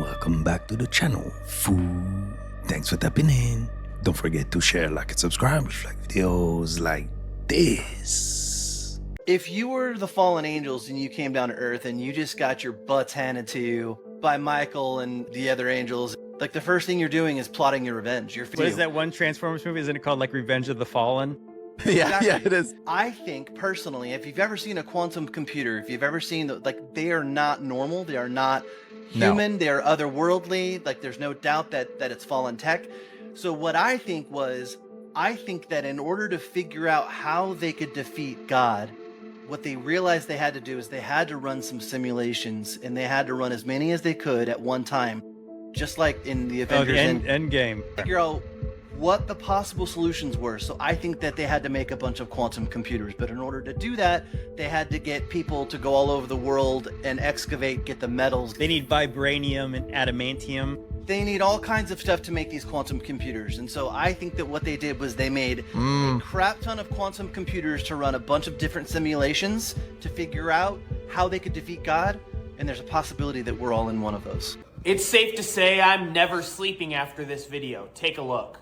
welcome back to the channel, fool. Thanks for tapping in. Don't forget to share, like, and subscribe if you like videos like this. If you were the fallen angels and you came down to Earth and you just got your butts handed to you by Michael and the other angels, like the first thing you're doing is plotting your revenge. What is that one Transformers movie? Isn't it called like Revenge of the Fallen? Yeah, yeah, it is. I think personally, if you've ever seen a quantum computer, if you've ever seen they are not normal, they are not human, they are otherworldly. Like there's no doubt that it's fallen tech. So what I think that in order to figure out how they could defeat God, what they realized they had to do is they had to run some simulations, and they had to run as many as they could at one time, just like in the Avengers Endgame. Figure out what the possible solutions were. So I think that they had to make a bunch of quantum computers, but in order to do that, they had to get people to go all over the world and excavate, get the metals. They need vibranium and adamantium. They need all kinds of stuff to make these quantum computers. And so I think that what they did was they made a crap ton of quantum computers to run a bunch of different simulations to figure out how they could defeat God. And there's a possibility that we're all in one of those. It's safe to say I'm never sleeping after this video. Take a look.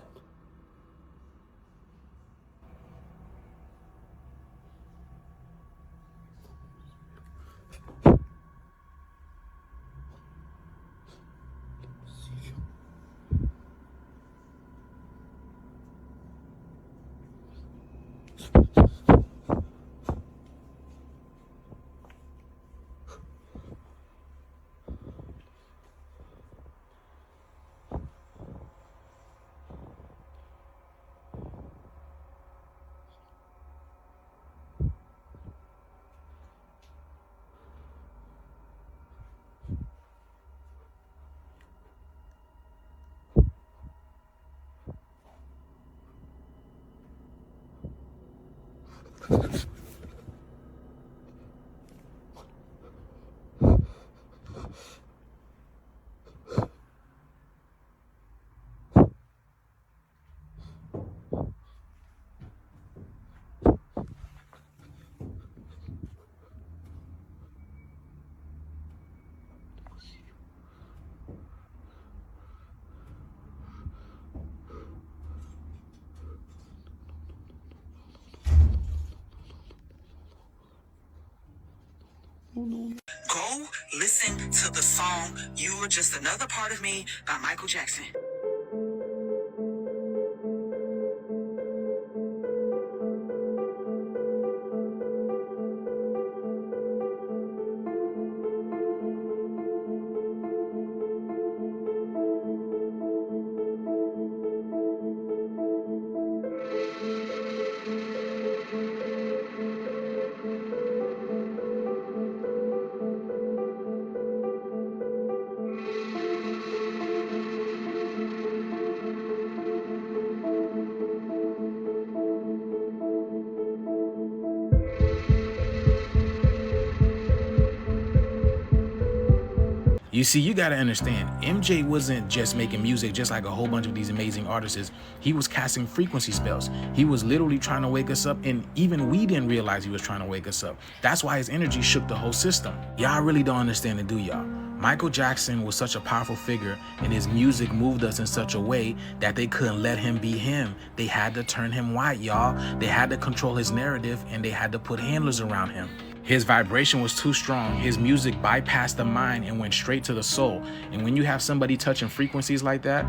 Go listen to the song You Were Just Another Part of Me by Michael Jackson. You see, you gotta understand, MJ wasn't just making music just like a whole bunch of these amazing artists. He was casting frequency spells. He was literally trying to wake us up, and even we didn't realize he was trying to wake us up. That's why his energy shook the whole system. Y'all really don't understand it, do y'all? Michael Jackson was such a powerful figure, and his music moved us in such a way that they couldn't let him be him. They had to turn him white, y'all. They had to control his narrative, and they had to put handlers around him. His vibration was too strong. His music bypassed the mind and went straight to the soul. And when you have somebody touching frequencies like that,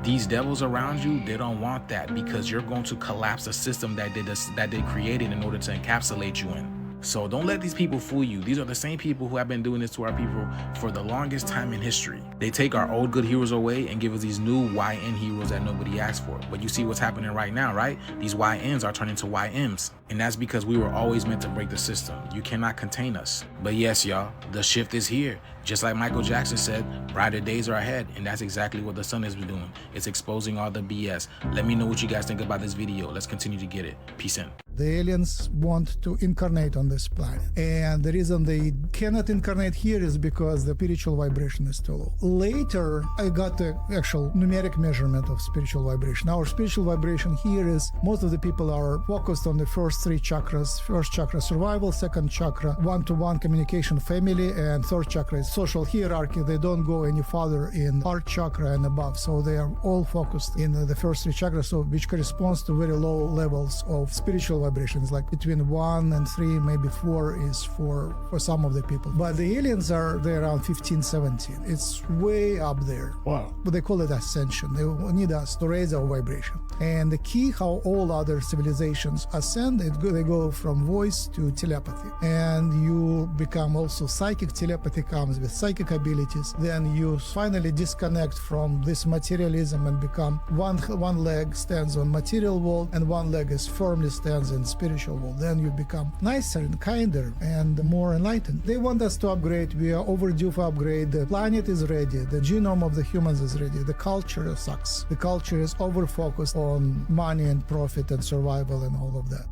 these devils around you, they don't want that, because you're going to collapse the system that they created in order to encapsulate you in. So don't let these people fool you. These are the same people who have been doing this to our people for the longest time in history. They take our old good heroes away and give us these new YN heroes that nobody asked for. But you see what's happening right now, right? These YNs are turning to YMs. And that's because we were always meant to break the system. You cannot contain us. But yes, y'all, the shift is here. Just like Michael Jackson said, brighter days are ahead. And that's exactly what the sun has been doing. It's exposing all the BS. Let me know what you guys think about this video. Let's continue to get it. Peace in. The aliens want to incarnate on this planet. And the reason they cannot incarnate here is because the spiritual vibration is too low. Later, I got the actual numeric measurement of spiritual vibration. Our spiritual vibration here is most of the people are focused on the first three chakras. First chakra, survival. Second chakra, one-to-one communication, family. And third chakra is social hierarchy. They don't go any farther in heart chakra and above. So they are all focused in the first three chakras, so which corresponds to very low levels of spiritual vibrations, like between 1 and 3, maybe 4 is for some of the people. But the aliens are there around 15, 17. It's way up there. Wow. But they call it ascension. They need us to raise our vibration. And the key how all other civilizations ascend, they go from voice to telepathy. And you become also psychic. Telepathy comes with psychic abilities. Then you finally disconnect from this materialism and become one leg stands on material world and one leg is firmly stands in spiritual world. Then you become nicer and kinder and more enlightened. They want us to upgrade. We are overdue for upgrade. The planet is ready. The genome of the humans is ready. The culture sucks. The culture is over-focused on money and profit and survival and all of that.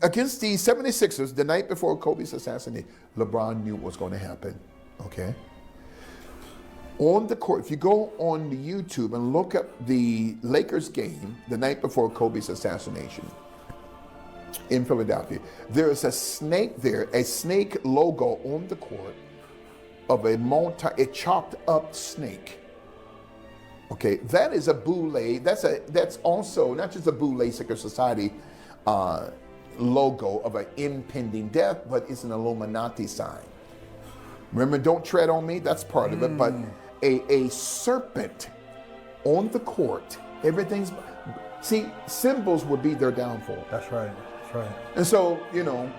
Against the 76ers, the night before Kobe's assassination, LeBron knew what was going to happen, okay? On the court, if you go on the YouTube and look up the Lakers game the night before Kobe's assassination in Philadelphia, there is a snake there, a snake logo on the court of a chopped up snake. Okay, that is a boule. That's also not just a boule secret society logo of an impending death, but it's an Illuminati sign. Remember, don't tread on me, that's part of it, but a serpent on the court, everything's, see, symbols would be their downfall. That's right, that's right. And so, you know,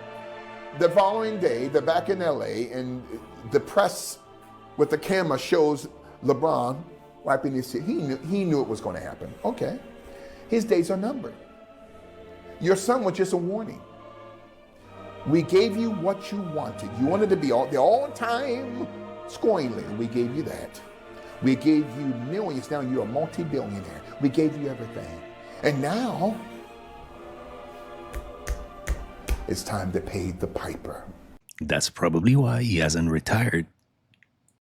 the following day, they're back in LA and the press with the camera shows LeBron wiping his tears. He knew it was going to happen. Okay, his days are numbered. Your son was just a warning. We gave you what you wanted. You wanted to be the all-time scoring leader. We gave you that. We gave you millions. Now you're a multi-billionaire. We gave you everything. And now, it's time to pay the piper. That's probably why he hasn't retired.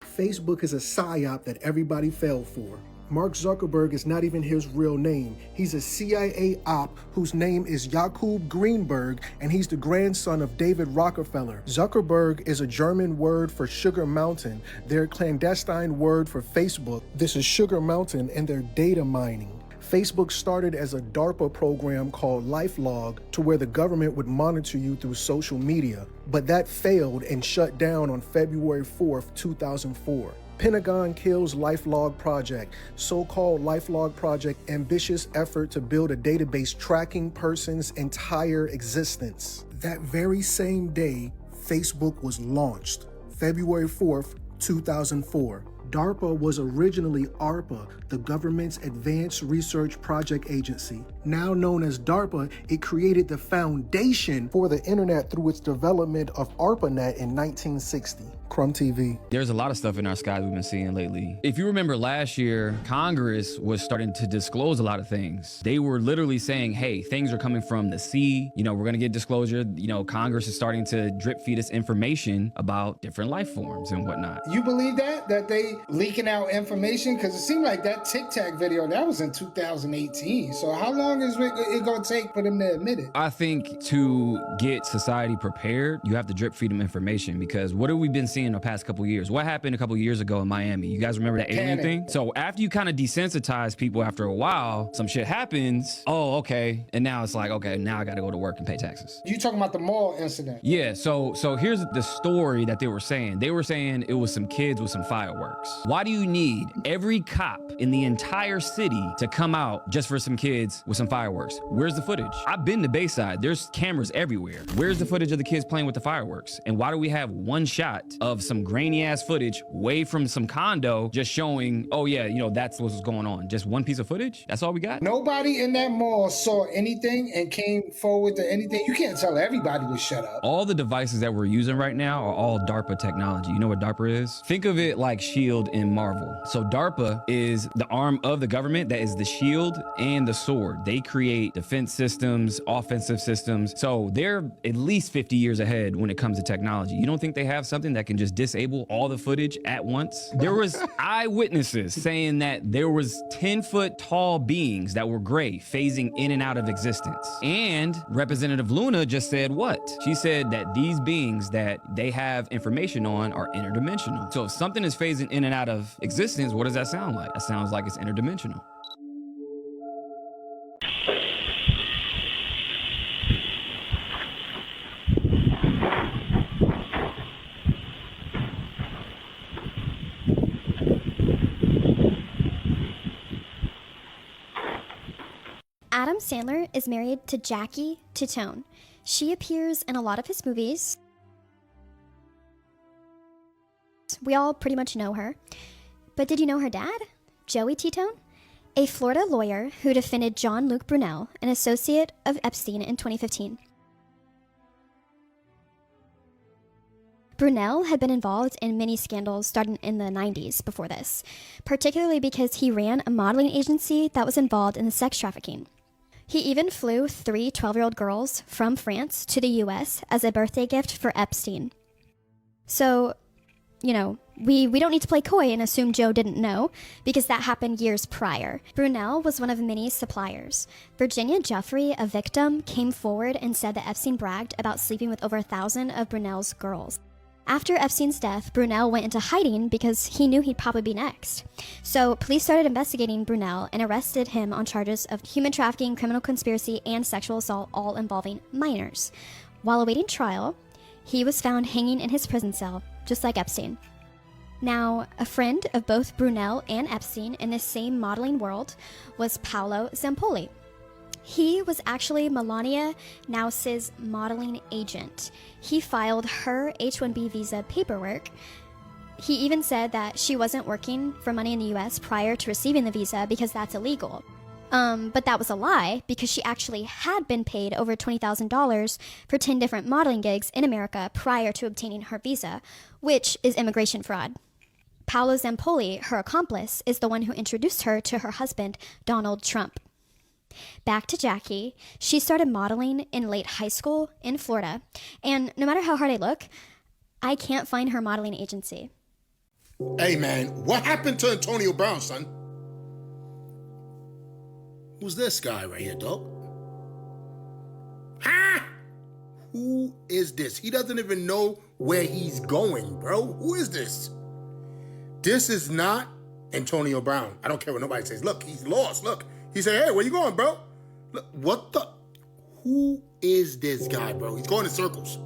Facebook is a psyop that everybody fell for. Mark Zuckerberg is not even his real name. He's a CIA op whose name is Jakub Greenberg, and he's the grandson of David Rockefeller. Zuckerberg is a German word for Sugar Mountain, their clandestine word for Facebook. This is Sugar Mountain and their data mining. Facebook started as a DARPA program called LifeLog to where the government would monitor you through social media, but that failed and shut down on February 4th, 2004. Pentagon kills LifeLog Project, so-called LifeLog Project, ambitious effort to build a database tracking persons' entire existence. That very same day, Facebook was launched, February 4th, 2004. DARPA was originally ARPA, the government's Advanced Research Project Agency. Now known as DARPA, it created the foundation for the internet through its development of ARPANET in 1960. Crumb TV. There's a lot of stuff in our skies we've been seeing lately. If you remember last year, Congress was starting to disclose a lot of things. They were literally saying, hey, things are coming from the sea. You know, we're gonna get disclosure. You know, Congress is starting to drip feed us information about different life forms and whatnot. You believe that they leaking out information? Because it seemed like that Tic Tac video, that was in 2018. So how long is it gonna take for them to admit it? I think to get society prepared, you have to drip feed them information, because what have we been seeing the past couple years? What happened a couple years ago in Miami? You guys remember that alien thing? So after you kind of desensitize people after a while, some shit happens. Oh, okay. And now it's like, okay, now I gotta go to work and pay taxes. You talking about the mall incident? Yeah, so here's the story that they were saying. They were saying it was some kids with some fireworks. Why do you need every cop in the entire city to come out just for some kids with some fireworks? Where's the footage? I've been to Bayside. There's cameras everywhere. Where's the footage of the kids playing with the fireworks? And why do we have one shot of some grainy ass footage way from some condo just showing, oh yeah, you know, that's what's going on. Just one piece of footage? That's all we got? Nobody in that mall saw anything and came forward to anything. You can't tell everybody to shut up. All the devices that we're using right now are all DARPA technology. You know what DARPA is? Think of it like SHIELD in Marvel. So DARPA is the arm of the government that is the shield and the sword. They create defense systems, offensive systems. So they're at least 50 years ahead when it comes to technology. You don't think they have something that can just disable all the footage at once? There was eyewitnesses saying that there was 10-foot tall beings that were gray phasing in and out of existence. And Representative Luna just said what? She said that these beings that they have information on are interdimensional. So if something is phasing in and out of existence, what does that sound like? That sounds like it's interdimensional. Adam Sandler is married to Jackie Titone. She appears in a lot of his movies. We all pretty much know her. But did you know her dad, Joey Titone? A Florida lawyer who defended John Luke Brunel, an associate of Epstein, in 2015. Brunel had been involved in many scandals starting in the 90s before this, particularly because he ran a modeling agency that was involved in the sex trafficking. He even flew 3 12-year-old girls from France to the US as a birthday gift for Epstein. So, you know, we don't need to play coy and assume Joe didn't know, because that happened years prior. Brunel was one of many suppliers. Virginia Jeffrey, a victim, came forward and said that Epstein bragged about sleeping with over 1,000 of Brunel's girls. After Epstein's death, Brunel went into hiding because he knew he'd probably be next. So police started investigating Brunel and arrested him on charges of human trafficking, criminal conspiracy, and sexual assault, all involving minors. While awaiting trial, he was found hanging in his prison cell, just like Epstein. Now, a friend of both Brunel and Epstein in the same modeling world was Paolo Zampoli. He was actually Melania Knauss's modeling agent. He filed her H-1B visa paperwork. He even said that she wasn't working for money in the US prior to receiving the visa because that's illegal. But that was a lie, because she actually had been paid over $20,000 for 10 different modeling gigs in America prior to obtaining her visa, which is immigration fraud. Paolo Zampoli, her accomplice, is the one who introduced her to her husband, Donald Trump. Back to Jackie, she started modeling in late high school in Florida, and no matter how hard I look, I can't find her modeling agency. Hey man, what happened to Antonio Brown, son? Who's this guy right here, dog? Huh? Who is this? He doesn't even know where he's going, bro. Who is this? This is not Antonio Brown. I don't care what nobody says. Look, he's lost. Look. He said, hey, where you going, bro? Look, what the? Who is this guy, bro? He's going in circles.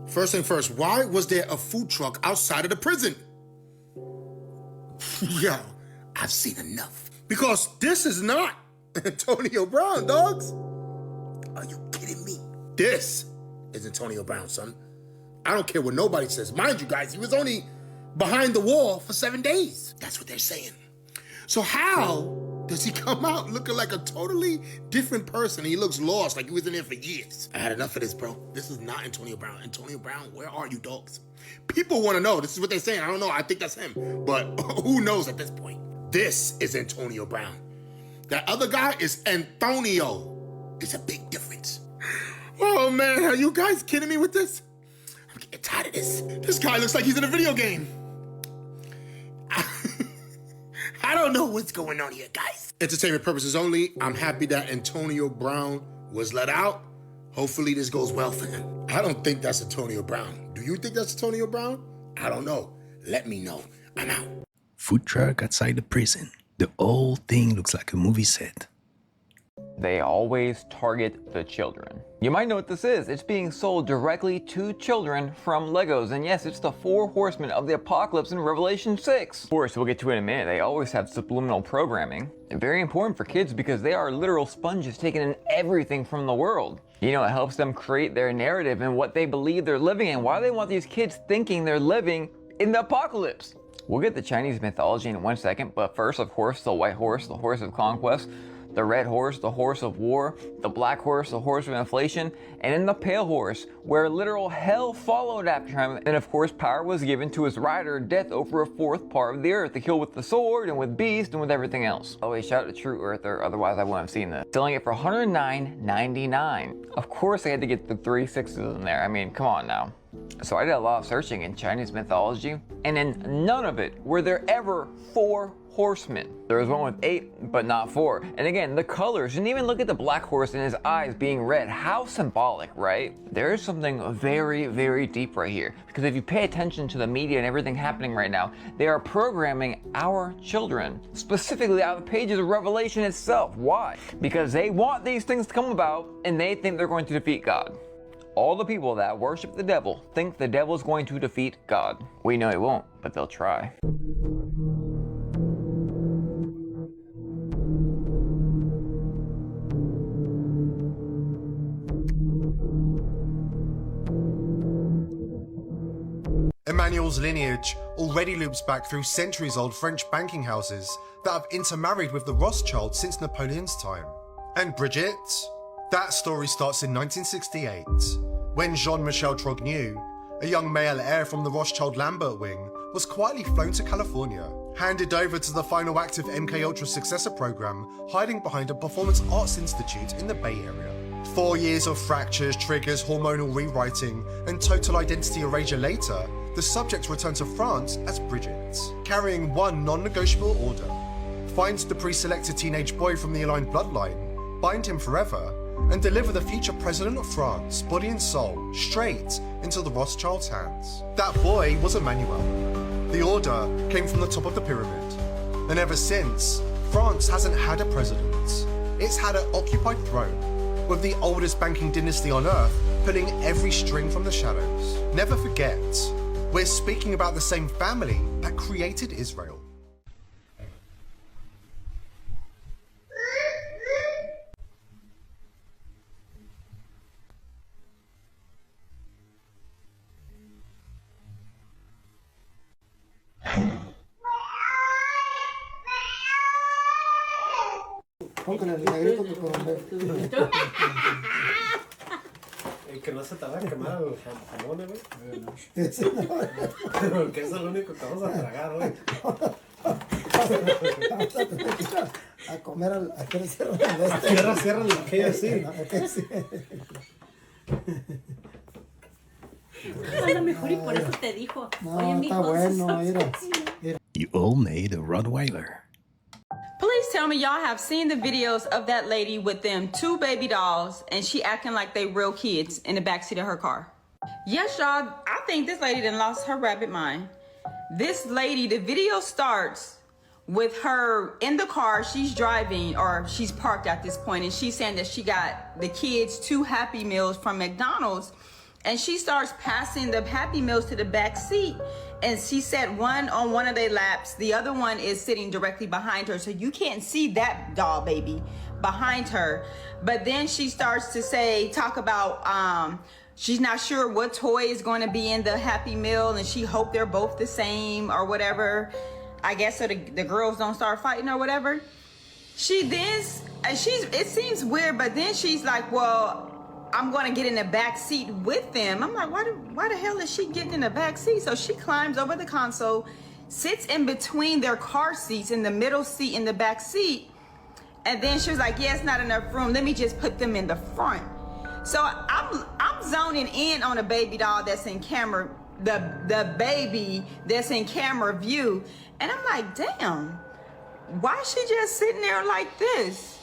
First thing first, why was there a food truck outside of the prison? Yo, I've seen enough. Because this is not Antonio Brown, dogs. Are you kidding me? This is Antonio Brown, son. I don't care what nobody says. Mind you guys, he was only behind the wall for 7 days. That's what they're saying. So how does he come out looking like a totally different person? He looks lost, like he was in there for years. I had enough of this, bro. This is not Antonio Brown. Antonio Brown, where are you, dogs? People want to know. This is what they're saying. I don't know. I think that's him. But who knows at this point? This is Antonio Brown. That other guy is Antonio. It's a big difference. Oh, man. Are you guys kidding me with this? I'm getting tired of this. This guy looks like he's in a video game. I don't know what's going on here, guys. Entertainment purposes only. I'm happy that Antonio Brown was let out. Hopefully this goes well for him. I don't think that's Antonio Brown. Do you think that's Antonio Brown? I don't know. Let me know. I'm out. Food truck outside the prison. The whole thing looks like a movie set. They always target the children. You might know what this is. It's being sold directly to children from Legos. And yes, it's the 4 horsemen of the apocalypse in Revelation 6. Of course, we'll get to it in a minute. They always have subliminal programming. Very important for kids because they are literal sponges taking in everything from the world. You know, it helps them create their narrative and what they believe they're living in. Why do they want these kids thinking they're living in the apocalypse? We'll get the Chinese mythology in 1 second, but first, of course, the white horse, the horse of conquest, the red horse, the horse of war, the black horse, the horse of inflation, and then the pale horse, where literal hell followed after him. And of course, power was given to his rider, death over a 4th part of the earth, to kill with the sword and with beast and with everything else. Always shout out to True Earther, otherwise I wouldn't have seen this. Selling it for $109.99. Of course, they had to get the 3 6s in there. I mean, come on now. So I did a lot of searching in Chinese mythology, and in none of it were there ever 4 horsemen. There was one with 8, but not 4. And again, the colors, and even look at the black horse and his eyes being red. How symbolic, right? There is something very, very deep right here. Because if you pay attention to the media and everything happening right now, they are programming our children, specifically out of the pages of Revelation itself. Why? Because they want these things to come about, and they think they're going to defeat God. All the people that worship the devil think the devil is going to defeat God. We know he won't, but they'll try. Emmanuel's lineage already loops back through centuries-old French banking houses that have intermarried with the Rothschilds since Napoleon's time. And Brigitte? That story starts in 1968, when Jean-Michel Trogneux, a young male heir from the Rothschild Lambert wing, was quietly flown to California, handed over to the final act of MK Ultra's successor program, hiding behind a performance arts institute in the Bay Area. 4 years of fractures, triggers, hormonal rewriting, and total identity erasure later, the subject returned to France as Brigitte, carrying one non-negotiable order: find the pre-selected teenage boy from the aligned bloodline, bind him forever, and deliver the future president of France, body and soul, straight into the Rothschilds' hands. That boy was Emmanuel. The order came from the top of the pyramid, and ever since, France hasn't had a president. It's had an occupied throne, with the oldest banking dynasty on earth pulling every string from the shadows. Never forget, we're speaking about the same family that created Israel. Que no se te va a quemar el jamón, güey. Porque eso es lo único que vamos a tragar hoy. A comer a que cierran Cierran la que así. A lo mejor y por eso te dijo. Oye, está bueno, mira. You all made a Rottweiler. Please tell me y'all have seen the videos of that lady with them 2 baby dolls and she acting like they real kids in the backseat of her car. Yes, y'all, I think this lady done lost her rabbit mind. This lady, the video starts with her in the car, she's driving, or she's parked at this point, and she's saying that she got the kids 2 Happy Meals from McDonald's, and she starts passing the Happy Meals to the back seat. And she said one on one of their laps, the other one is sitting directly behind her. So you can't see that doll baby behind her. But then she starts to talk about, she's not sure what toy is going to be in the Happy Meal, and she hoped they're both the same or whatever. I guess so the girls don't start fighting or whatever. It seems weird, but then she's like, well, I'm going to get in the back seat with them. I'm like, why the hell is she getting in the back seat? So she climbs over the console, sits in between their car seats, in the middle seat, in the back seat. And then she was like, yeah, it's not enough room. Let me just put them in the front. So I'm zoning in on a baby doll that's in camera, the baby that's in camera view. And I'm like, damn, why is she just sitting there like this?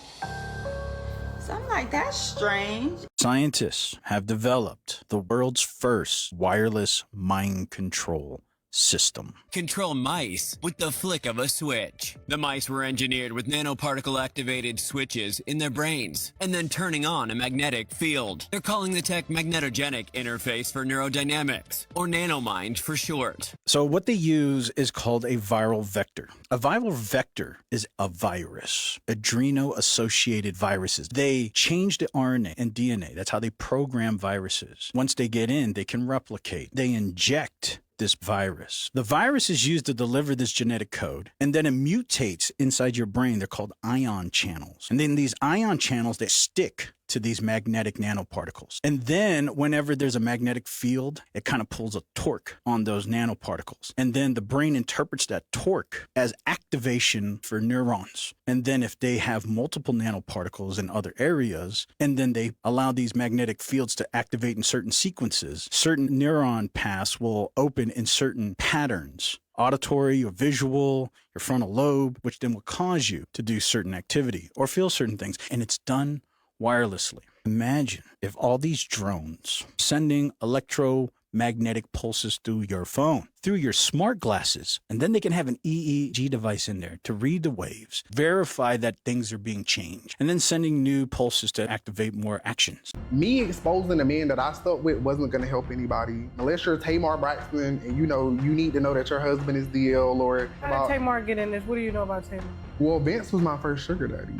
So I'm like, that's strange. Scientists have developed the world's first wireless mind control system. Control mice with the flick of a switch. The mice were engineered with nanoparticle-activated switches in their brains, and then turning on a magnetic field. They're calling the tech magnetogenic interface for neurodynamics, or nanomind for short. So what they use is called a viral vector. A viral vector is a virus, adreno-associated viruses. They change the RNA and DNA. That's how they program viruses. Once they get in, they can replicate. They inject this virus. The virus is used to deliver this genetic code, and then it mutates inside your brain. They're called ion channels. And then these ion channels, they stick to these magnetic nanoparticles. And then whenever there's a magnetic field, it kind of pulls a torque on those nanoparticles. And then the brain interprets that torque as activation for neurons. And then if they have multiple nanoparticles in other areas, and then they allow these magnetic fields to activate in certain sequences, certain neuron paths will open in certain patterns. Auditory or visual, your frontal lobe, which then will cause you to do certain activity or feel certain things. And it's done wirelessly. Imagine if all these drones sending electromagnetic pulses through your phone, through your smart glasses, and then they can have an EEG device in there to read the waves, verify that things are being changed, and then sending new pulses to activate more actions. Me exposing the man that I stuck with wasn't going to help anybody. Unless you're Tamar Braxton and you need to know that your husband is DL or... How did Tamar get in this? What do you know about Tamar? Well, Vince was my first sugar daddy.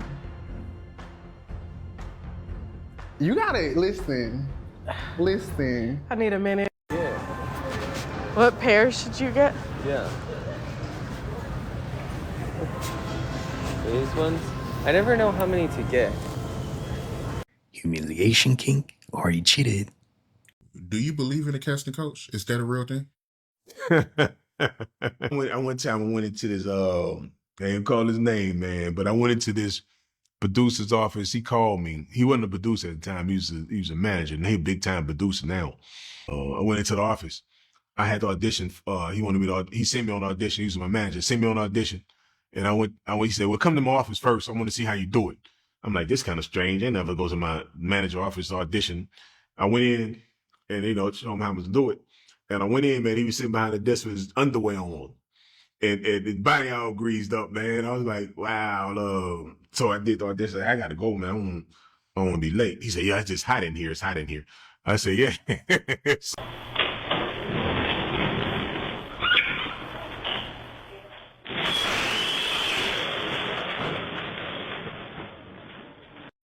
You gotta listen. I need a minute. Yeah. What pair should you get? Yeah. These ones? I never know how many to get. Humiliation kink, or he cheated. Do you believe in a casting coach? Is that a real thing? One time I went into this, I ain't call his name, man, but I went into this producer's office. He called me. He wasn't a producer at the time. He was a manager, and he a big time producer now. I went into the office. I had to audition. He wanted me to. He sent me on audition. He was my manager. Sent me on audition, and I went. He said, "Well, come to my office first. I want to see how you do it." I'm like, "This kind of strange. I never go to my manager office to audition." I went in, and show him how to do it. And I went in, man. He was sitting behind the desk with his underwear on. And his body all greased up, man. I was like, wow. So I did the audition. I got to go, man. I don't want to be late. He said, yeah, it's just hot in here. It's hot in here. I said, yeah.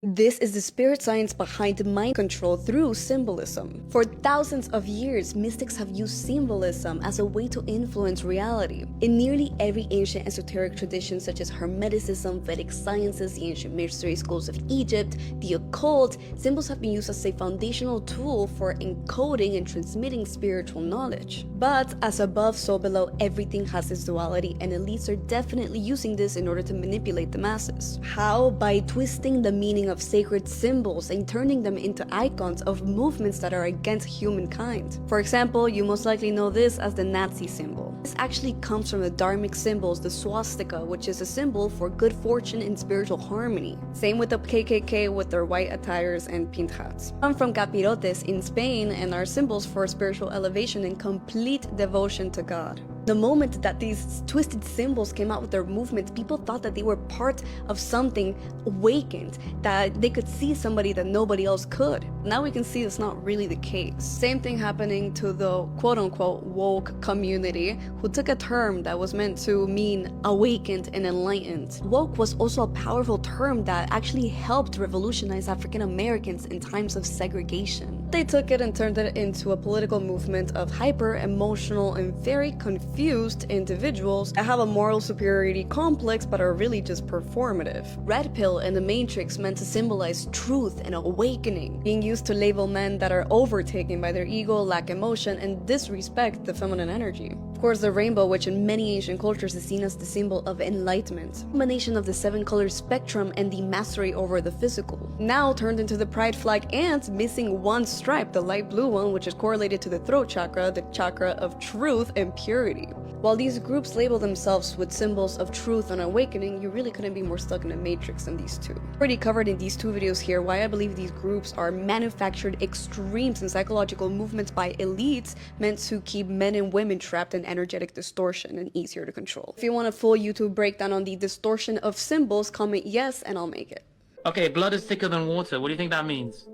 This is the spirit science behind mind control through symbolism. For thousands of years, mystics have used symbolism as a way to influence reality. In nearly every ancient esoteric tradition such as Hermeticism, Vedic sciences, the ancient mystery schools of Egypt, the occult, symbols have been used as a foundational tool for encoding and transmitting spiritual knowledge. But as above, so below, everything has its duality, and elites are definitely using this in order to manipulate the masses. How? By twisting the meaning of sacred symbols and turning them into icons of movements that are against humankind. For example, you most likely know this as the Nazi symbol. This actually comes from the dharmic symbols, the swastika, which is a symbol for good fortune and spiritual harmony. Same with the KKK with their white attires and pink hats. Come from capirotes in Spain and are symbols for spiritual elevation and complete devotion to God. The moment that these twisted symbols came out with their movements, people thought that they were part of something awakened, that they could see somebody that nobody else could. Now we can see it's not really the case. Same thing happening to the quote-unquote woke community, who took a term that was meant to mean awakened and enlightened. Woke was also a powerful term that actually helped revolutionize African Americans in times of segregation. They took it and turned it into a political movement of hyper-emotional and very confused individuals that have a moral superiority complex but are really just performative. Red pill and the Matrix meant to symbolize truth and awakening, being used to label men that are overtaken by their ego, lack emotion, and disrespect the feminine energy. Of course, the rainbow, which in many ancient cultures is seen as the symbol of enlightenment, a combination of the 7-color spectrum and the mastery over the physical, now turned into the pride flag and missing one stripe, the light blue one, which is correlated to the throat chakra, the chakra of truth and purity. While these groups label themselves with symbols of truth and awakening, you really couldn't be more stuck in a matrix than these two. Already covered in these two videos here why I believe these groups are manufactured extremes and psychological movements by elites meant to keep men and women trapped in energetic distortion and easier to control. If you want a full YouTube breakdown on the distortion of symbols, comment yes and I'll make it. Okay, blood is thicker than water. What do you think that means?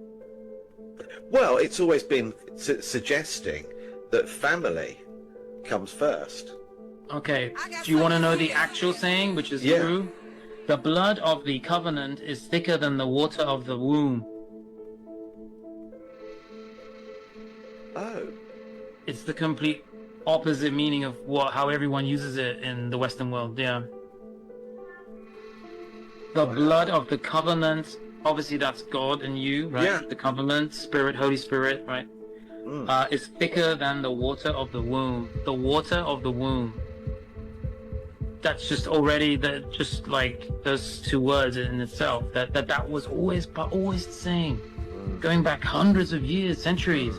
Well, it's always been suggesting that family comes first. Okay, do you want to know the actual saying, which is true? The blood of the covenant is thicker than the water of the womb. Oh. It's the complete opposite meaning of how everyone uses it in the Western world, yeah. The blood of the covenant, obviously that's God and you, right? Yeah. The covenant, Spirit, Holy Spirit, right? Is thicker than the water of the womb. The water of the womb. That's just already just like those two words in itself. That was always the same. Going back hundreds of years, centuries.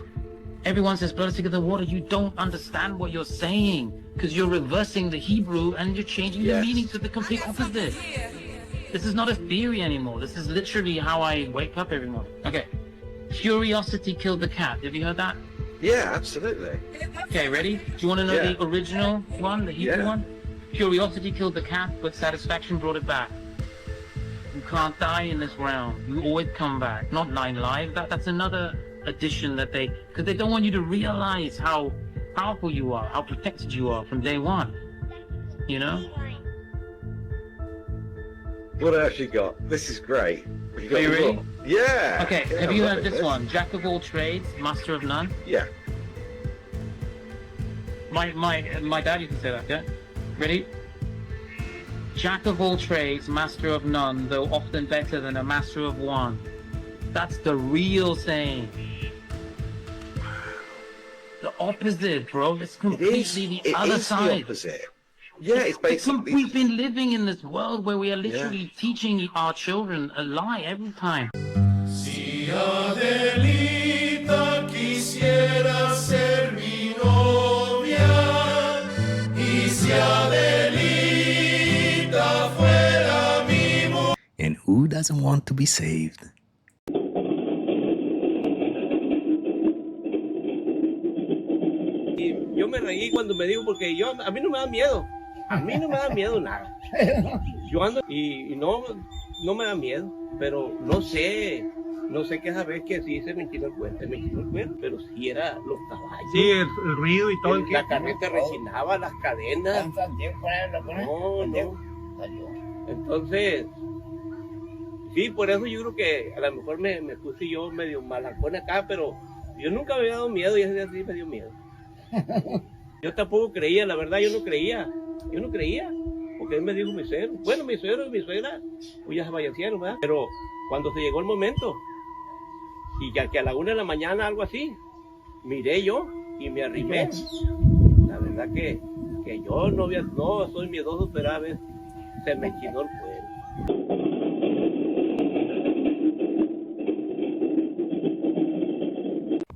Everyone says blood is thicker than water. You don't understand what you're saying because you're reversing the Hebrew and you're changing the meaning to the complete opposite. This is not a theory anymore. This is literally how I wake up every morning. Okay. Curiosity killed the cat. Have you heard that? Yeah, absolutely. Okay, ready? Do you want to know the original one, the Hebrew one? Curiosity killed the cat, but satisfaction brought it back. You can't die in this realm. You always come back. Not 9 lives. That's another addition that because they don't want you to realize how powerful you are, how protected you are from day one. You know? What else you got? This is great. Are you ready? Yeah. Okay, yeah, have you heard this one? Jack of all trades, master of none? Yeah. My dad used to say that, yeah? Ready? Jack of all trades, master of none, though often better than a master of one. That's the real saying. The opposite, bro. It's completely the other side. The opposite. Yeah, it's basically... We've been living in this world where we are literally teaching our children a lie every time. Si Adelita quisiera ser mi novia, y si Adelita fuera mi mujer. And who doesn't want to be saved? Y yo me reí cuando me dijo, porque a mí no me da miedo. A mí no me da miedo nada. Yo ando y no me da miedo, pero no sé que esa vez que sí se me enchiló el cuerpo, pero sí era los caballos. Sí, el ruido y todo. La carreta resinaba, las cadenas. No. Entonces, sí, por eso yo creo que a lo mejor me puse yo medio malacón acá, pero yo nunca me había dado miedo y ese día sí me dio miedo. Yo tampoco creía, la verdad, yo no creía, porque él me dijo mi suegro. Bueno, mi suegro y mi suegra, pues ya se fallecieron, ¿verdad? Pero cuando se llegó el momento, y ya que a la 1 de la mañana, algo así, miré yo y me arrimé. La verdad que yo no soy miedoso, pero a veces se me enchinó el cuero.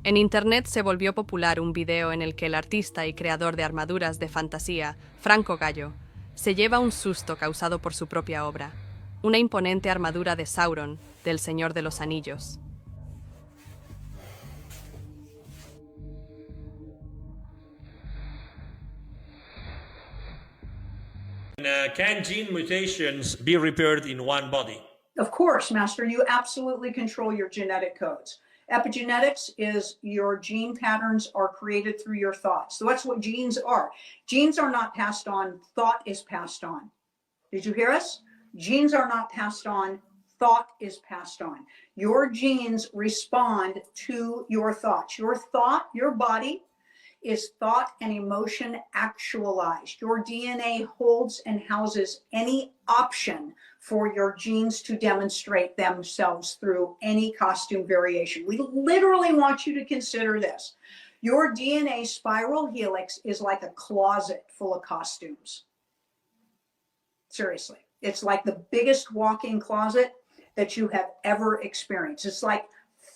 En internet se volvió popular un video en el que el artista y creador de armaduras de fantasía, Franco Gallo, se lleva un susto causado por su propia obra, una imponente armadura de Sauron, del Señor de los Anillos. Can gene mutations be repaired in one body? Of course, Master, you absolutely control your genetic codes. Epigenetics is your gene patterns are created through your thoughts. So that's what genes are. Genes are not passed on, thought is passed on. Did you hear us? Genes are not passed on, thought is passed on. Your genes respond to your thoughts. Your thought, your body is thought and emotion actualized. Your DNA holds and houses any option for your genes to demonstrate themselves through any costume variation. We literally want you to consider this. Your DNA spiral helix is like a closet full of costumes. Seriously, it's like the biggest walk-in closet that you have ever experienced. It's like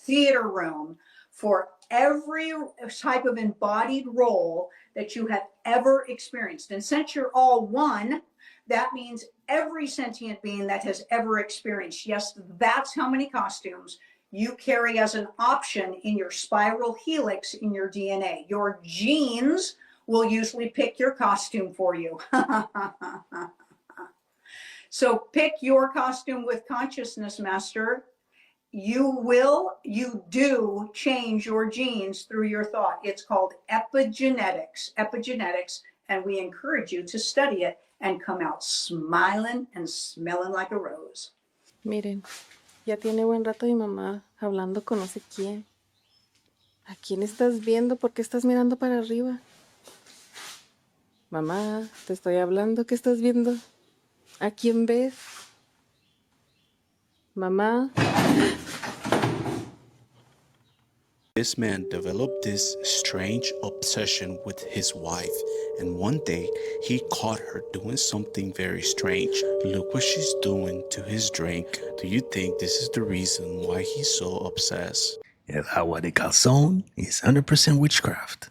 theater room for every type of embodied role that you have ever experienced. And since you're all one, that means every sentient being that has ever experienced. Yes, that's how many costumes you carry as an option in your spiral helix in your DNA. Your genes will usually pick your costume for you. So pick your costume with consciousness, Master. You do change your genes through your thought. It's called epigenetics, and we encourage you to study it and come out smiling and smelling like a rose. Miren, ya tiene buen rato mi mamá hablando con no sé quién. ¿A quién estás viendo? ¿Por qué estás mirando para arriba? Mamá, te estoy hablando. ¿Qué estás viendo? ¿A quién ves? Mamá. This man developed this strange obsession with his wife, and one day he caught her doing something very strange. Look what she's doing to his drink. Do you think this is the reason why he's so obsessed? El agua de calzón is 100% witchcraft.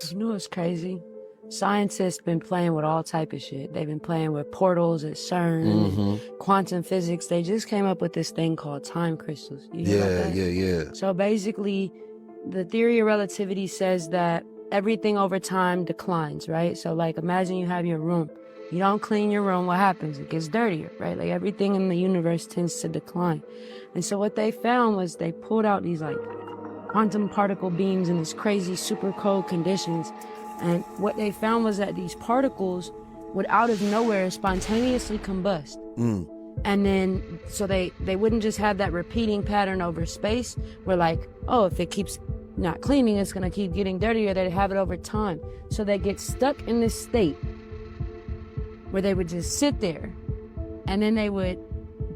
You know what's crazy? Scientists been playing with all type of shit. They've been playing with portals at CERN, and quantum physics. They just came up with this thing called time crystals. You hear about that? Yeah. So basically, the theory of relativity says that everything over time declines, right? So like imagine you have your room. You don't clean your room, what happens? It gets dirtier, right? Like everything in the universe tends to decline. And so what they found was they pulled out these like quantum particle beams in these crazy super cold conditions. And what they found was that these particles would out of nowhere spontaneously combust. And then, so they wouldn't just have that repeating pattern over space where like, oh, if it keeps not cleaning, it's gonna keep getting dirtier. They'd have it over time. So they get stuck in this state where they would just sit there and then they would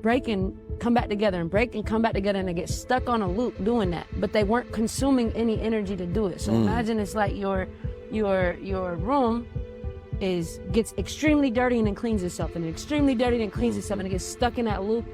break and come back together and break and come back together, and they get stuck on a loop doing that. But they weren't consuming any energy to do it. So imagine it's like your room gets extremely dirty and then cleans itself, and extremely dirty and cleans itself, and it gets stuck in that loop,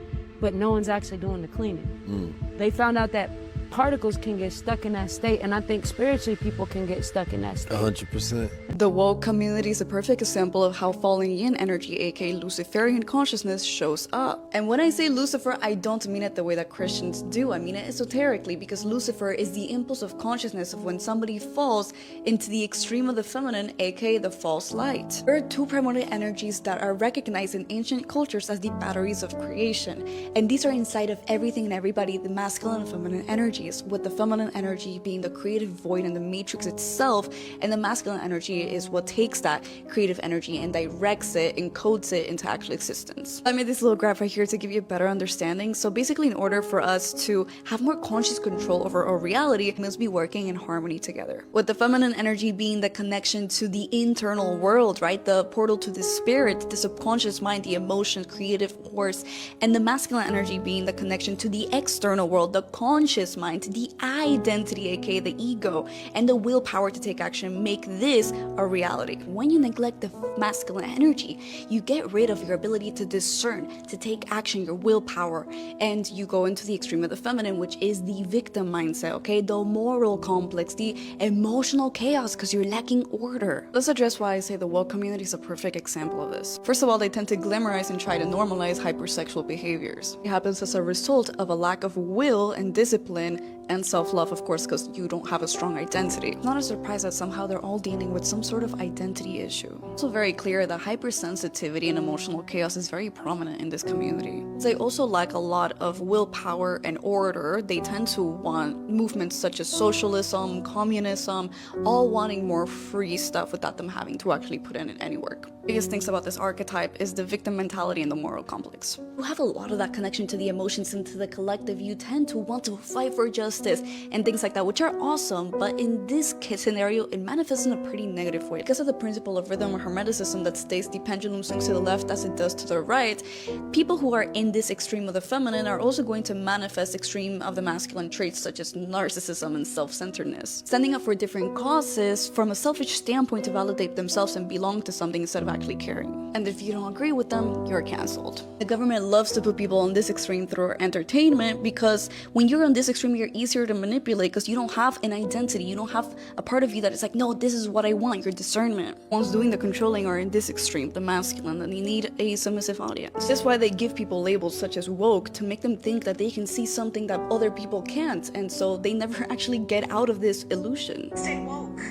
but no one's actually doing the cleaning. They found out that particles can get stuck in that state, and I think spiritually people can get stuck in that state. 100%. The woke community is a perfect example of how fallen yin energy, aka Luciferian consciousness, shows up. And when I say Lucifer, I don't mean it the way that Christians do. I mean it esoterically, because Lucifer is the impulse of consciousness of when somebody falls into the extreme of the feminine, aka the false light. There are two primary energies that are recognized in ancient cultures as the batteries of creation, and these are inside of everything and everybody, the masculine and feminine energies, with the feminine energy being the creative void and the matrix itself, and the masculine energy is what takes that creative energy and directs it, encodes it into actual existence. I made this little graph right here to give you a better understanding. So basically, in order for us to have more conscious control over our reality, we must be working in harmony together, with the feminine energy being the connection to the internal world, right? The portal to the spirit, the subconscious mind, the emotions, creative force, and the masculine energy being the connection to the external world, the conscious mind, the identity, aka the ego, and the willpower to take action, make this a reality. When you neglect the masculine energy, you get rid of your ability to discern, to take action, your willpower, and you go into the extreme of the feminine, which is the victim mindset, okay? The moral complex, the emotional chaos, because you're lacking order. Let's address why I say the woke community is a perfect example of this. First of all, they tend to glamorize and try to normalize hypersexual behaviors. It happens as a result of a lack of will and discipline and self-love, of course, because you don't have a strong identity. It's not a surprise that somehow they're all dealing with some sort of identity issue. It's also very clear that hypersensitivity and emotional chaos is very prominent in this community. They also lack a lot of willpower and order. They tend to want movements such as socialism, communism, all wanting more free stuff without them having to actually put in any work. Biggest things about this archetype is the victim mentality and the moral complex. You have a lot of that connection to the emotions and to the collective. You tend to want to fight for justice and things like that, which are awesome, but in this scenario, it manifests in a pretty negative way. Because of the principle of rhythm or hermeticism that states the pendulum swings to the left as it does to the right, people who are in this extreme of the feminine are also going to manifest extreme of the masculine traits such as narcissism and self-centeredness, standing up for different causes from a selfish standpoint to validate themselves and belong to something instead of actually caring. And if you don't agree with them, you're cancelled. The government loves to put people on this extreme through entertainment, because when you're on this extreme, you're easier to manipulate because you don't have an identity. You don't have a part of you that is like, no, this is what I want, your discernment. Ones doing the controlling are in this extreme, the masculine, and you need a submissive audience. That's why they give people labels such as woke to make them think that they can see something that other people can't, and so they never actually get out of this illusion. Stay woke.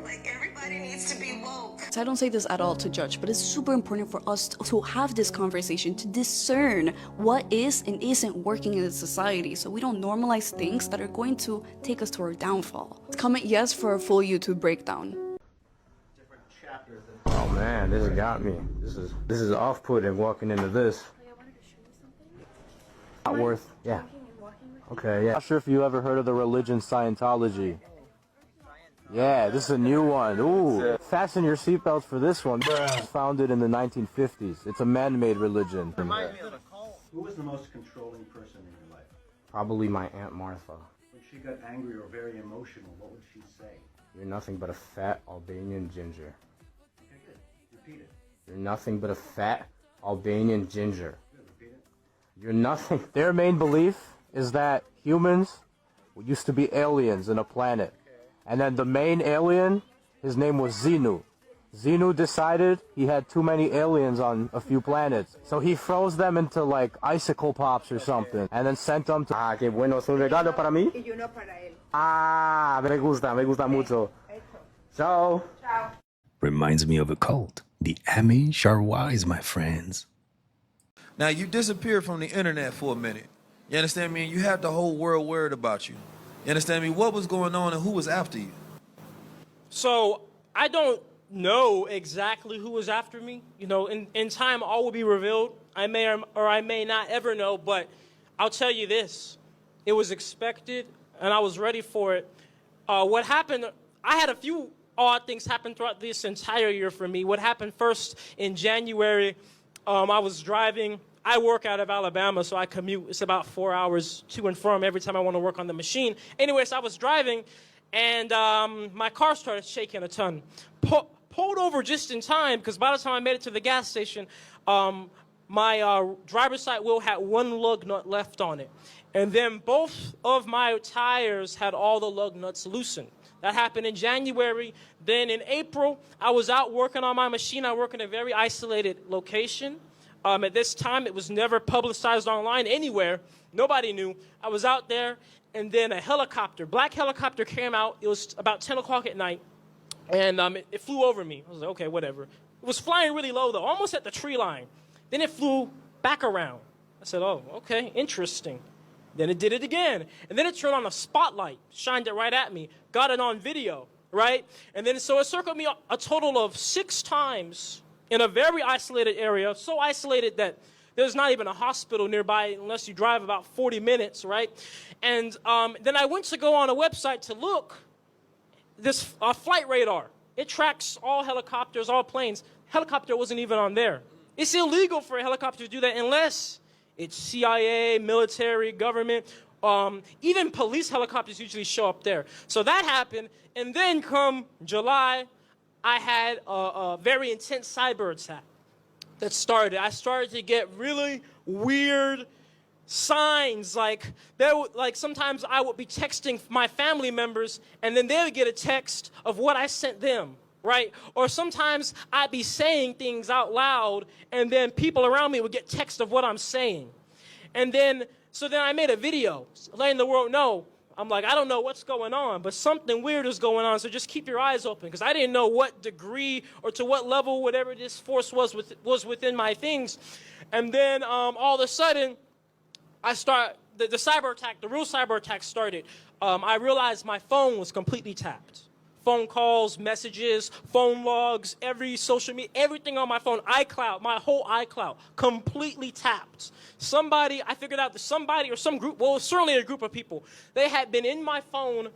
Like, everybody needs to be woke. So I don't say this at all to judge, but it's super important for us to have this conversation, to discern what is and isn't working in the society, so we don't normalize things that are going to take us to our downfall. Comment yes for a full YouTube breakdown. Oh man, this has got me. This is off-putting walking into this. Not worth, yeah. Okay, yeah. Not sure if you ever heard of the religion Scientology. Yeah, this is a new one. Ooh, fasten your seatbelts for this one. It's founded in the 1950s. It's a man-made religion. Who was the most controlling person in your life? Probably my Aunt Martha. When she got angry or very emotional, what would she say? You're nothing but a fat Albanian ginger. Okay, good. Repeat it. You're nothing but a fat Albanian ginger. Good, repeat it. You're nothing. Their main belief is that humans used to be aliens in a planet. And then the main alien, his name was Xenu. Xenu decided he had too many aliens on a few planets. So he froze them into like icicle pops or something. And then sent them to... Ah, qué bueno, es un regalo para mí. Y uno para él. Ah, me gusta mucho. Ciao. Ciao. Reminds me of a cult. The Amish are wise, my friends. Now, you disappeared from the internet for a minute. You understand me? You had the whole world worried about you. You understand me? What was going on and who was after you? So, I don't know exactly who was after me. You know, in time, all will be revealed. I may or I may not ever know, but I'll tell you this. It was expected, and I was ready for it. What happened, I had a few odd things happen throughout this entire year for me. What happened first in January, I was driving. I work out of Alabama, so I commute. It's about 4 hours to and from every time I want to work on the machine. Anyways, I was driving, and my car started shaking a ton. Pulled over just in time, because by the time I made it to the gas station, my driver's side wheel had one lug nut left on it. And then both of my tires had all the lug nuts loosened. That happened in January. Then in April, I was out working on my machine. I work in a very isolated location. At this time, it was never publicized online anywhere. Nobody knew. I was out there, and then a helicopter, black helicopter came out. It was about 10 o'clock at night, and it flew over me. I was like, okay, whatever. It was flying really low, though, almost at the tree line. Then it flew back around. I said, oh, okay, interesting. Then it did it again. And then it turned on a spotlight, shined it right at me, got it on video, right? And then so it circled me a total of 6 times in a very isolated area, so isolated that there's not even a hospital nearby unless you drive about 40 minutes, right? And then I went to go on a website to look. This flight radar. It tracks all helicopters, all planes. Helicopter wasn't even on there. It's illegal for a helicopter to do that unless it's CIA, military, government. Even police helicopters usually show up there. So that happened. And then come July, I had a very intense cyber attack that started. I started to get really weird signs, like sometimes I would be texting my family members, and then they would get a text of what I sent them, right? Or sometimes I'd be saying things out loud, and then people around me would get text of what I'm saying. And then, so then I made a video letting the world know. I'm like, I don't know what's going on, but something weird is going on, so just keep your eyes open, because I didn't know what degree or to what level, whatever this force was within my things. And then all of a sudden, the cyber attack, the real cyber attack started. I realized my phone was completely tapped. Phone calls, messages, phone logs, every social media, everything on my phone, iCloud, my whole iCloud, completely tapped. Somebody, I figured out that somebody or some group, well, certainly a group of people, they had been in my phone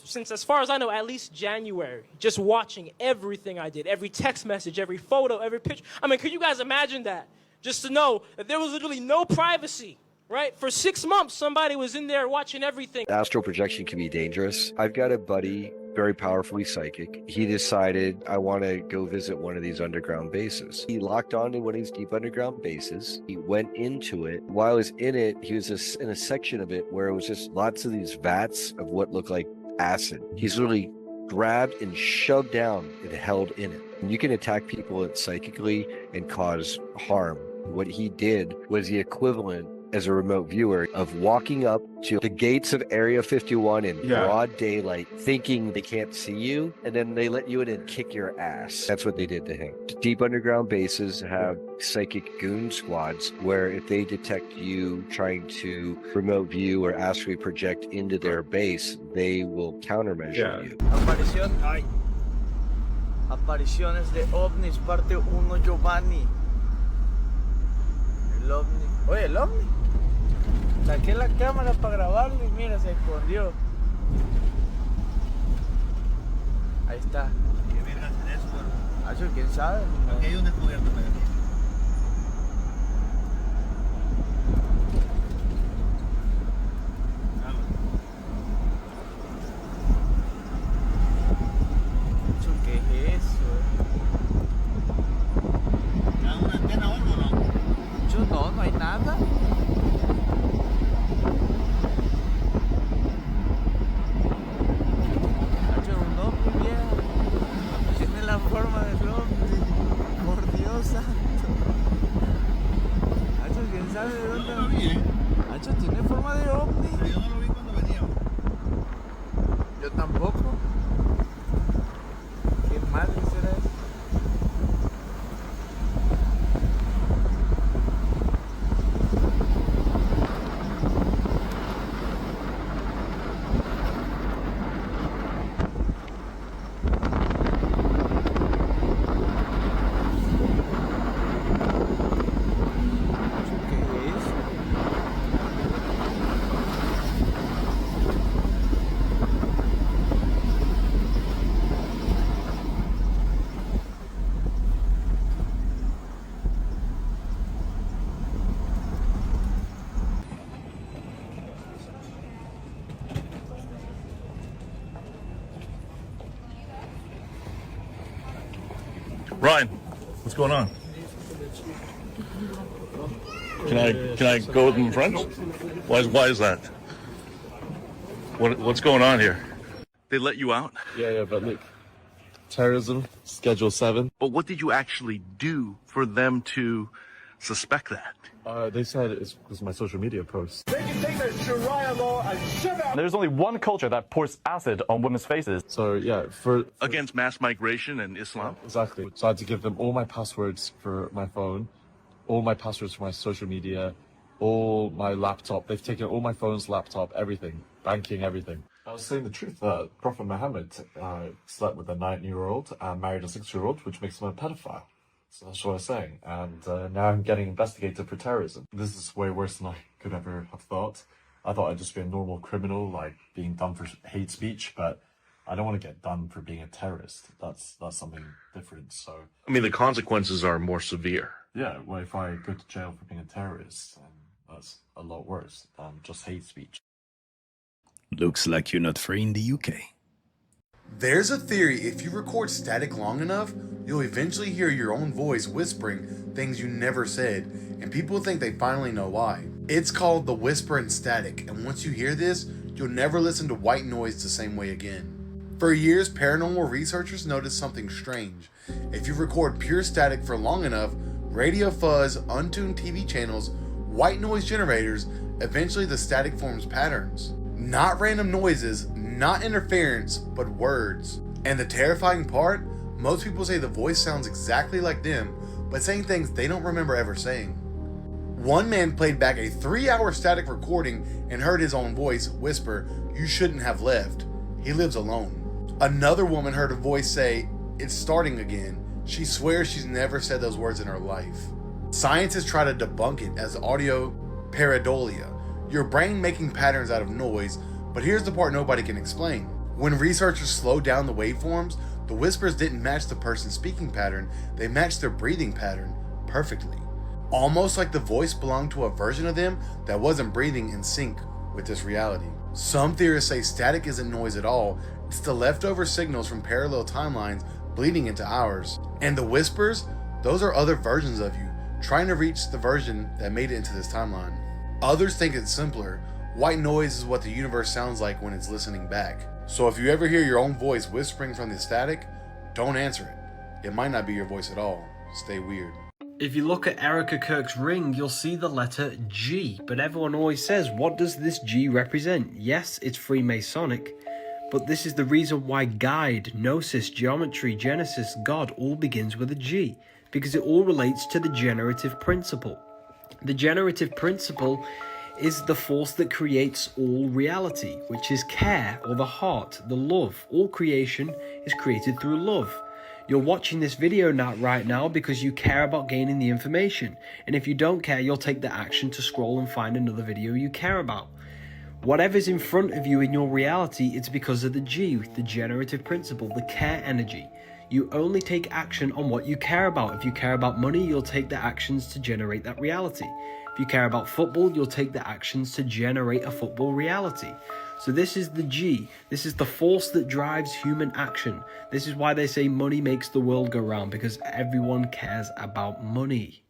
since, as far as I know, at least January, just watching everything I did, every text message, every photo, every picture. I mean, could you guys imagine that? Just to know that there was literally no privacy, right? For 6 months, somebody was in there watching everything. Astral projection can be dangerous. I've got a buddy, very powerfully psychic. He decided, I want to go visit one of these underground bases. He locked onto one of these deep underground bases. He went into it. While he was in it, he was just in a section of it where it was just lots of these vats of what looked like acid. He's literally grabbed and shoved down and held in it. And you can attack people psychically and cause harm. What he did was the equivalent as a remote viewer of walking up to the gates of Area 51 in broad daylight, thinking they can't see you, and then they let you in and kick your ass. That's what they did to him. Deep underground bases have psychic goon squads where if they detect you trying to remote view or astrally project into their base, they will countermeasure you. Apariciones de ovnis, parte 1, Giovanni. El ovni. Oye, el ovni. Saqué la cámara para grabarlo y mira, se escondió. Ahí está. ¿Qué viene a hacer eso, güey? ¿Quién sabe? Aquí hay un descubierto, ¿Qué es eso? ¿Hay una antena o algo, no? No hay nada. Un ovni viejo. Tiene la forma del ovni. Por Dios santo. ¿Quién sabe de dónde? Yo no lo vi, tiene forma de ovni. Pero yo no lo vi cuando veníamos. Yo tampoco. ¿Qué madre será eso? Ryan, what's going on? Can I go with my friends? Why is that? What's going on here? They let you out? Yeah, but look, terrorism, Schedule 7. But what did you actually do for them to suspect that? They said it was my social media posts. They can take their Sharia law and shove out. There's only one culture that pours acid on women's faces. So yeah, against mass migration and Islam? Exactly. So I had to give them all my passwords for my phone, all my passwords for my social media, all my laptop. They've taken all my phones, laptop, everything, banking, everything. I was saying the truth that Prophet Muhammad slept with a 9-year-old and married a 6-year-old, which makes him a pedophile. So that's what I was saying. And now I'm getting investigated for terrorism. This is way worse than I could ever have thought. I thought I'd just be a normal criminal, like being done for hate speech, but I don't want to get done for being a terrorist. That's something different. So I mean, the consequences are more severe. Yeah, well, if I go to jail for being a terrorist, that's a lot worse than just hate speech. Looks like you're not free in the UK. There's a theory if you record static long enough, you'll eventually hear your own voice whispering things you never said, and people think they finally know why. It's called the whisper and static, and once you hear this, you'll never listen to white noise the same way again. For years, paranormal researchers noticed something strange. If you record pure static for long enough, radio fuzz, untuned TV channels, white noise generators, eventually the static forms patterns. Not random noises, not interference, but words. And the terrifying part, most people say the voice sounds exactly like them, but saying things they don't remember ever saying. One man played back a 3-hour static recording and heard his own voice whisper, "You shouldn't have left." He lives alone. Another woman heard a voice say, "It's starting again." She swears she's never said those words in her life. Scientists try to debunk it as audio pareidolia, your brain making patterns out of noise, but here's the part nobody can explain. When researchers slowed down the waveforms, the whispers didn't match the person's speaking pattern, they matched their breathing pattern perfectly. Almost like the voice belonged to a version of them that wasn't breathing in sync with this reality. Some theorists say static isn't noise at all, It's the leftover signals from parallel timelines bleeding into ours. And the whispers, those are other versions of you trying to reach the version that made it into this timeline. Others think it's simpler. White noise is what the universe sounds like when it's listening back. So if you ever hear your own voice whispering from the static, don't answer it. It might not be your voice at all. Stay weird. If you look at Erica Kirk's ring, you'll see the letter G, but everyone always says, what does this G represent? Yes, it's Freemasonic, but this is the reason why guide, gnosis, geometry, Genesis, God all begins with a G, because it all relates to the generative principle. The generative principle is the force that creates all reality, which is care, or the heart, the love. All creation is created through love. You're watching this video right now because you care about gaining the information. And if you don't care, you'll take the action to scroll and find another video you care about. Whatever's in front of you in your reality, it's because of the G, the generative principle, the care energy. You only take action on what you care about. If you care about money, you'll take the actions to generate that reality. If you care about football, you'll take the actions to generate a football reality. So this is the G. This is the force that drives human action. This is why they say money makes the world go round, because everyone cares about money.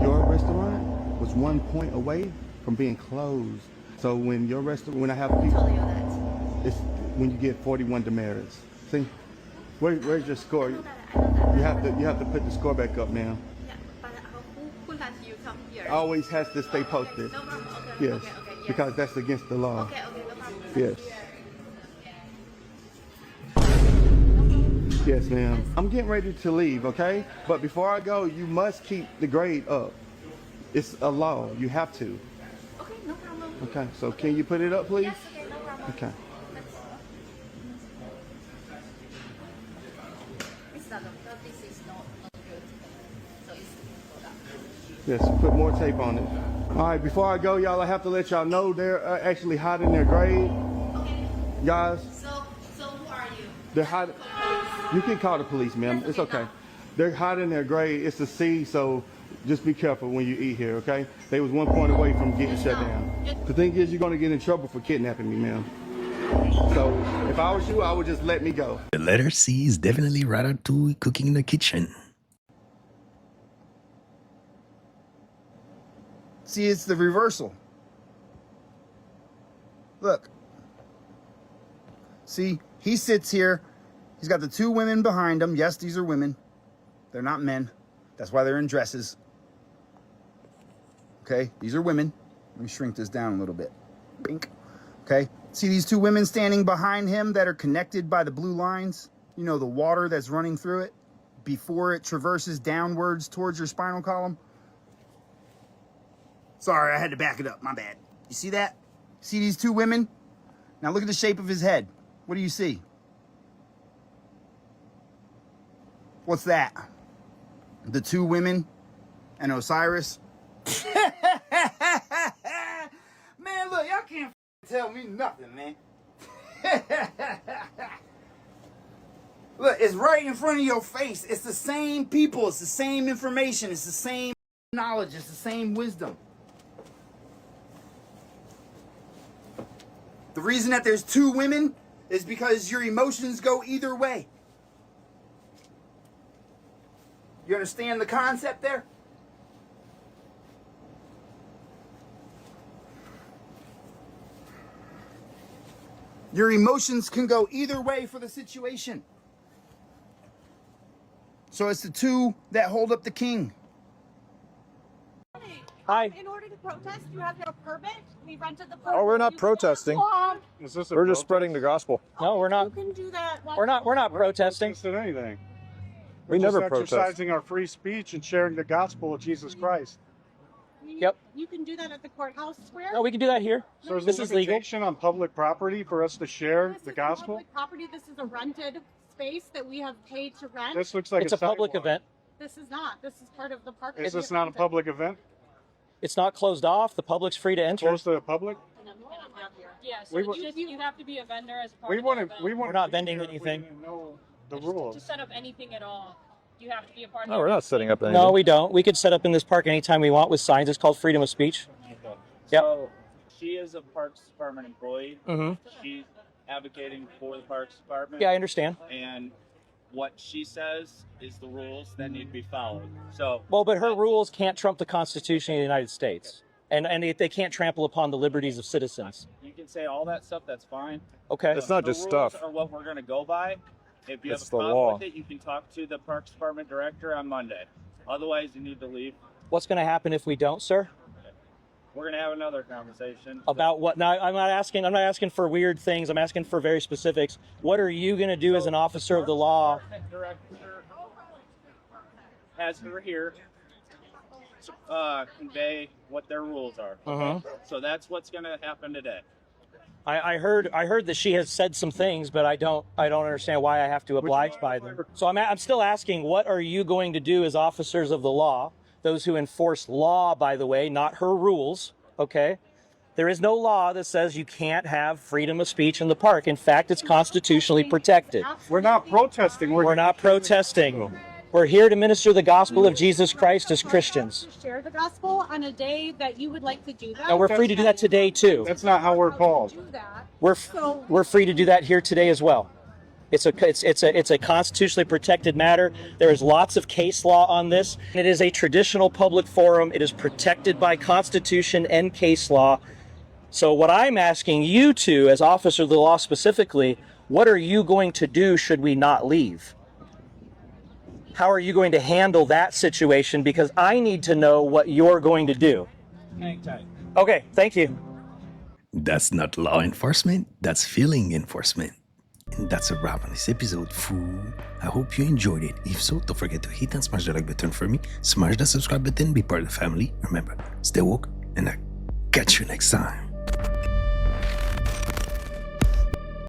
Your restaurant was 1 point away from being closed. So when your restaurant, when I have people, it's when you get 41 demerits. See, where's your score? You have to put the score back up, ma'am. Who let you come here? Always has to stay posted. No problem. Okay. Yes, Okay. Yes. because that's against the law. Okay. No problem. Yes. Yes, ma'am. I'm getting ready to leave, okay? But before I go, you must keep the grade up. It's a law. You have to. Okay, no problem. Okay, so can you put it up, please? Yes, okay, no problem. Okay. This is not good. So it's Yes, put more tape on it. All right, before I go, y'all, I have to let y'all know they're actually hiding their grade. okay. Guys, So who are you? they're hiding. You can call the police, ma'am. It's okay. They're hiding their grade. It's a C, so just be careful when you eat here, okay? They was 1 point away from getting shut down. The thing is, you're going to get in trouble for kidnapping me, ma'am. So if I was you, I would just let me go. The letter C is definitely Ratatouille cooking in the kitchen. See, it's the reversal. Look. See, he sits here. He's got the two women behind him. Yes, these are women. They're not men. That's why they're in dresses. Okay, these are women. Let me shrink this down a little bit. Bink. Okay, see these two women standing behind him that are connected by the blue lines? You know, the water that's running through it before it traverses downwards towards your spinal column? Sorry, I had to back it up. My bad. You see that? See these two women? Now look at the shape of his head. What do you see? What's that? The two women and Osiris? Man, look, y'all can't tell me nothing, man. Look, it's right in front of your face. It's the same people. It's the same information. It's the same knowledge. It's the same wisdom. The reason that there's two women is because your emotions go either way. You understand the concept there? Your emotions can go either way for the situation. So it's the two that hold up the king. Hi. In order to protest, you have your permit. We rented the permit. Oh, we're not protesting. We're just spreading the gospel. No, we're not. You can do that. We're not protesting. Anything. We We're never just protest. exercising our free speech and sharing the gospel of Jesus Christ. Yep. You can do that at the courthouse square. No, we can do that here. So is This this is legal. limitation on public property for us to share the gospel? Public property. This is a rented space that we have paid to rent. This looks like It's a public sidewalk. event. This is not. This is part of the park. Is this not a public event? It's not closed off. The public's free to enter. Closed to the public? Yeah, We would- you have to be a vendor as part We of want the to. event. We want. We're not vending anything. Know the rules. To set up anything at all, you have to be a part of No, the we're not setting up anything. No, we don't. We could set up in this park anytime we want with signs. It's called freedom of speech. Yep. So she is a Parks Department employee. Mhm. She advocating for the Parks Department. Yeah, I understand. And what she says is the rules that need to be followed. So, well, but her rules can't trump the Constitution of the United States, and they can't trample upon the liberties of citizens. you can say all that stuff. That's fine. Okay. It's not The just rules stuff. are what we're going to go by. If you It's have the a problem law. with it, you can talk to the Parks Department director on Monday. Otherwise, you need to leave. What's going to happen if we don't, sir? We're going to have another conversation. About what? Now, I'm not asking for weird things. I'm asking for very specifics. What are you going to do as an officer of the law? Department director has her here to convey what their rules are. Uh-huh. So that's what's going to happen today. I heard that she has said some things, but I don't understand why I have to oblige by them. So I'm still asking, what are you going to do as officers of the law? Those who enforce law, by the way, not her rules, okay? There is no law that says you can't have freedom of speech in the park. In fact, it's constitutionally protected. We're not protesting. We're not protesting. We're here to minister the gospel of Jesus Christ as Christians. To share the gospel on a day that you would like to do that. Now, we're free to do that today, too. That's not how we're called. We're free to do that here today as well. It's a constitutionally protected matter. There is lots of case law on this. It is a traditional public forum. It is protected by Constitution and case law. So what I'm asking you to, as officer of the law specifically, what are you going to do should we not leave? How are you going to handle that situation? Because I need to know what you're going to do. Hang tight. Okay, thank you. That's not law enforcement, that's feeling enforcement. And that's a wrap on this episode, fool. I hope you enjoyed it. If so, don't forget to hit and smash the like button for me. Smash the subscribe button, be part of the family. Remember, stay woke, and I'll catch you next time.